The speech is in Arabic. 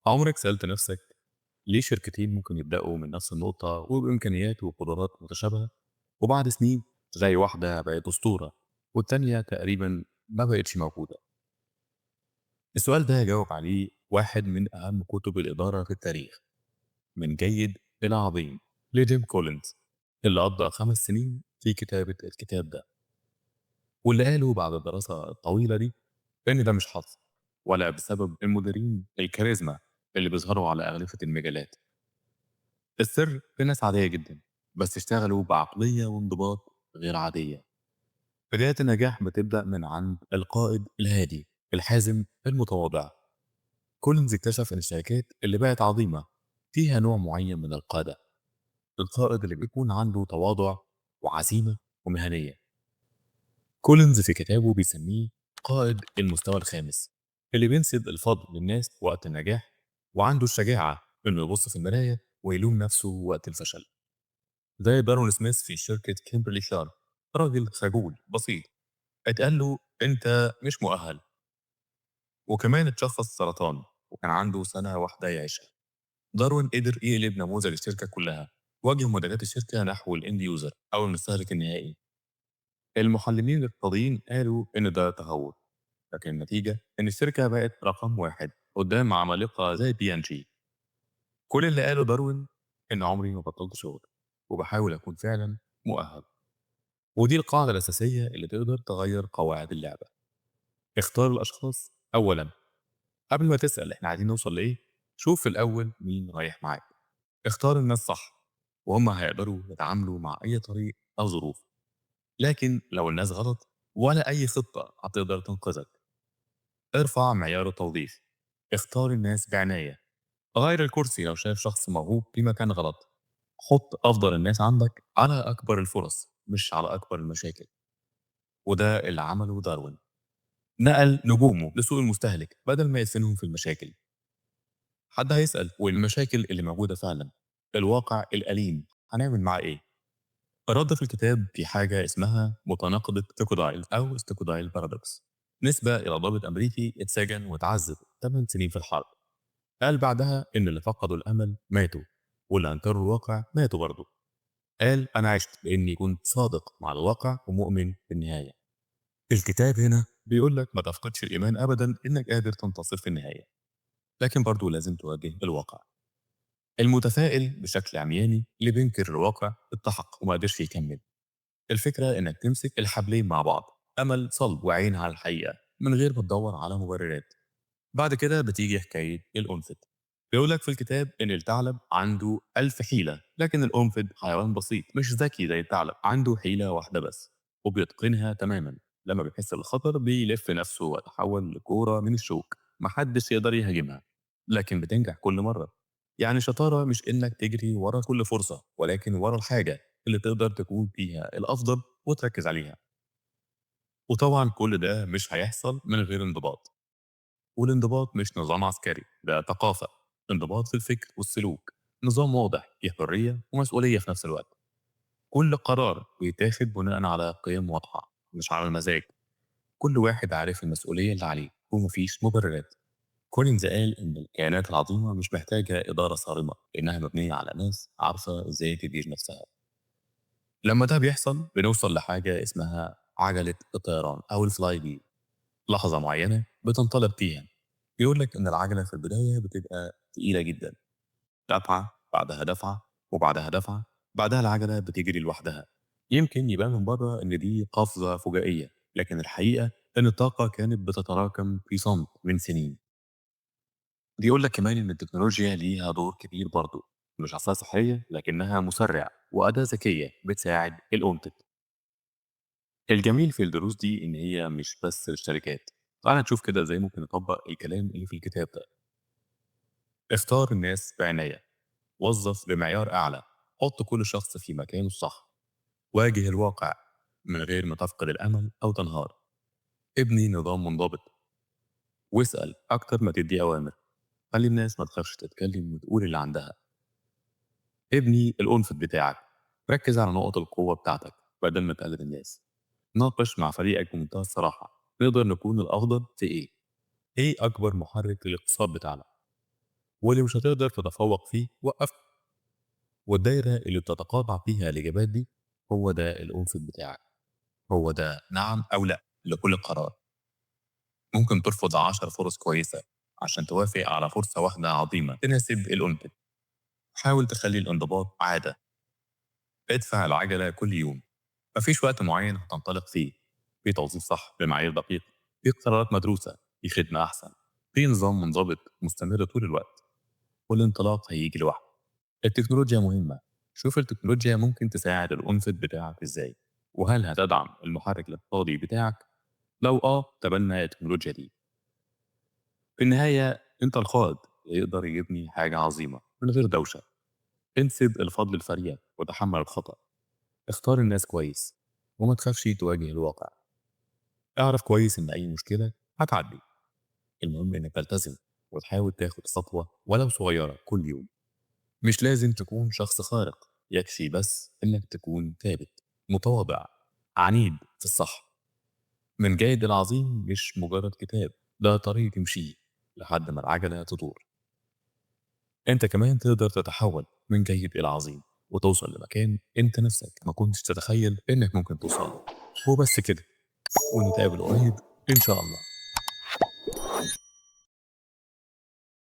عمرك سألت نفسك ليه شركتين ممكن يبدأوا من نفس النقطة وبإمكانيات وقدرات متشابهة وبعد سنين تلاقي واحدة بقت أسطورة والتانية تقريبا ما بقتش موجودة؟ السؤال ده جاوب عليه واحد من أهم كتب الإدارة في التاريخ، من جيد إلى عظيم، لجيم كولينز، اللي قضى 5 سنين في كتابة الكتاب ده، واللي قاله بعد الدراسة الطويلة دي إن ده مش حظ ولا بسبب المديرين الكاريزما اللي بيظهروا على أغلفة المجالات. السر في ناس عادية جدا بس اشتغلوا بعقلية وانضباط غير عادية. بداية النجاح بتبدأ من عند القائد الهادي الحازم المتواضع. كولينز اكتشف ان الشركات اللي بقت عظيمة فيها نوع معين من القادة، القائد اللي بيكون عنده تواضع وعزيمة ومهنية. كولينز في كتابه بيسميه قائد المستوى الخامس، اللي بينسب الفضل للناس وقت النجاح وعنده الشجاعة انه يبص في المراية ويلوم نفسه وقت الفشل. زي بارون سميث في شركة كيمبرلي شارب، راجل خجول بسيط اتقال له انت مش مؤهل، وكمان اتشخص سرطان وكان عنده سنة واحدة يعيشها. داروين قدر يقلب نموذج الشركة كلها، وجه مديرات الشركة نحو الاند يوزر او المستهلك النهائي. المحللين الاقتصاديين قالوا ان ده تهور، لكن النتيجة ان الشركة بقت رقم واحد قدام عمالقة زي بي ان جي. كل اللي قاله داروين ان عمري ما بطلت شغل وبحاول اكون فعلا مؤهل. ودي القاعدة الأساسية اللي تقدر تغير قواعد اللعبة. اختار الأشخاص أولا. قبل ما تسأل إحنا عايزين نوصل لإيه، شوف في الأول مين رايح معاك. اختار الناس صح وهم هيقدروا يتعاملوا مع أي طريق أو ظروف، لكن لو الناس غلط ولا أي خطة هتقدر تنقذك. ارفع معيار التوظيف، اختار الناس بعناية. غير الكرسي لو شايف شخص موهوب في مكان غلط. حط أفضل الناس عندك على أكبر الفرص مش على أكبر المشاكل. وده اللي عمله داروين، نقل نجومه لسوق المستهلك بدل ما يدفنهم في المشاكل. حد هيسأل والمشاكل اللي موجودة فعلا، الواقع الأليم هنعمل معاه إيه؟ الرد في الكتاب في حاجة اسمها متناقضة ستوكودايل أو ستوكودايل بارادوكس، نسبة إلى ضابط أمريكي اتسجن واتعذب 8 سنين في الحرب. قال بعدها إن اللي فقدوا الأمل ماتوا، واللي أنكروا الواقع ماتوا برضه. قال أنا عشت لأني كنت صادق مع الواقع ومؤمن في النهاية. الكتاب هنا بيقول لك ما تفقدش الإيمان أبدا إنك قادر تنتصر في النهاية، لكن برضه لازم تواجه الواقع. المتفائل بشكل عمياني اللي بينكر الواقع اتضحك وما قدرش يكمل. الفكرة إنك تمسك الحبلين مع بعض، أمل صلب وعين على الحقيقة من غير ما تدور على مبررات. بعد كده بتيجي حكاية الأنفت. بيقولك في الكتاب إن الثعلب عنده 1000 حيلة، لكن الأنفت حيوان بسيط مش ذكي زي الثعلب، عنده حيلة واحدة بس وبيتقنها تماما. لما بيحس بالخطر بيلف نفسه ويتحول لكورة من الشوك محدش يقدر يهاجمها، لكن بتنجح كل مرة. يعني شطارة مش إنك تجري ورا كل فرصة، ولكن ورا الحاجة اللي تقدر تكون فيها الأفضل وتركز عليها. وطبعا كل ده مش هيحصل من غير انضباط، والانضباط مش نظام عسكري، ده ثقافة. انضباط في الفكر والسلوك، نظام واضح فيه حرية ومسؤولية في نفس الوقت. كل قرار بيتاخد بناء على قيم واضحة مش على المزاج. كل واحد عارف المسؤولية اللي عليه ومفيش مبررات. كولينز قال إن الكيانات العظيمة مش محتاجة إدارة صارمة، لأنها مبنية على ناس عارفة إزاي تدير نفسها. لما ده بيحصل بنوصل لحاجة اسمها عجلة الطيران أو الفلاي بي. لحظة معينة بتنطلق فيها. بيقول لك إن العجلة في البداية بتبقى تقيلة جدا، دفعة بعدها دفعة وبعدها دفعة، بعدها العجلة بتجري لوحدها. يمكن يبان من بره إن دي قفزة فجائية، لكن الحقيقة إن الطاقة كانت بتتراكم في صمت من سنين. بيقول لك كمان إن التكنولوجيا ليها دور كبير برضه، مش عصاية سحرية لكنها مسرع وأداة ذكية بتساعد الأنتج. الجميل في الدروس دي إن هي مش بس للشركات. تعال نشوف كده ازاي ممكن نطبق الكلام اللي في الكتاب ده. اختار الناس بعناية، وظف بمعيار أعلى، حط كل شخص في مكانه الصح، واجه الواقع من غير ما تفقد الأمل أو تنهار، ابني نظام منضبط، واسأل أكتر ما تدي أوامر، خلي الناس ما تخافش تتكلم وتقول اللي عندها. ابني الأنفت بتاعك، ركز على نقط القوة بتاعتك بدل ما تقلد الناس. ناقش مع فريقك بمنتهى الصراحة، نقدر نكون الأفضل في إيه؟ إيه أكبر محرك للاقتصاد بتاعنا؟ واللي مش هتقدر تتفوق فيه وقف. والدايرة اللي بتتقاطع فيها الإجابات دي هو ده الأنفق بتاعك. هو ده نعم أو لأ لكل قرار. ممكن ترفض 10 فرص كويسة عشان توافق على فرصة واحدة عظيمة تناسب الأنفق. حاول تخلي الانضباط عادة. ادفع العجلة كل يوم. مفيش وقت معين هتنطلق فيه. في توظيف صح بمعايير دقيقة. في قرارات مدروسة. في خدمة أحسن. في نظام منضبط مستمر طول الوقت. والانطلاق هيجي لوحده. التكنولوجيا مهمة. شوف التكنولوجيا ممكن تساعد الأنفق بتاعك إزاي، وهل هتدعم المحرك الاقتصادي بتاعك؟ لو تبنى التكنولوجيا دي. في النهاية أنت القائد اللي يقدر يبني حاجة عظيمة من غير دوشة. انسب الفضل الفريق وتحمل الخطأ. اختار الناس كويس وما تخافش تواجه الواقع. اعرف كويس إن أي مشكلة هتعدي. المهم إنك تلتزم وتحاول تاخد خطوة ولو صغيرة كل يوم. مش لازم تكون شخص خارق، يكفي بس إنك تكون ثابت، متواضع، عنيد في الصح. من جيد العظيم مش مجرد كتاب، ده طريق تمشيه لحد ما العجلة تدور. انت كمان تقدر تتحول من جيد إلى عظيم وتوصل لمكان انت نفسك ما كنتش تتخيل انك ممكن توصل له. وبس كده، ونتقابل قريب ان شاء الله.